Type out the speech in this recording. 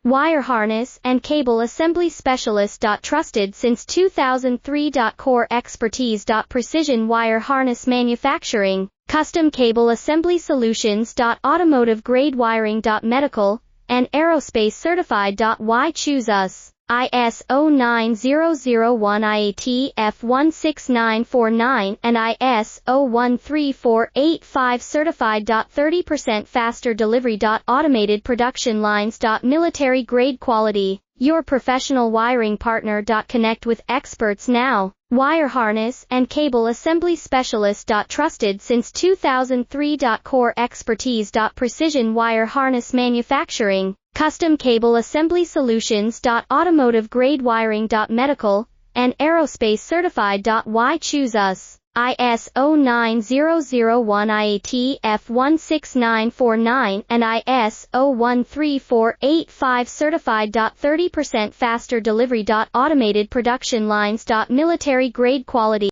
Wire harness and cable assembly specialist. Trusted since 2003. Core expertise. Precision wire harness manufacturing, custom cable assembly solutions. Automotive grade wiring. Medical and aerospace certified. Why choose us? ISO9001 IAT F16949 and ISO1432BDW certified. 30% faster delivery. Automated production lines. Military grade quality, your professional wiring partner. Connect with experts now. Wire harness and cable assembly specialist. Trusted since 2003. Core expertise. Precision wire harness manufacturing, custom cable assembly solutions. Automotive grade wiring. Medical and aerospace certified. Why choose us? ISO9001 IAT F16949 and ISO1432BDW certified. 30% faster delivery. Automated production lines. Military grade quality.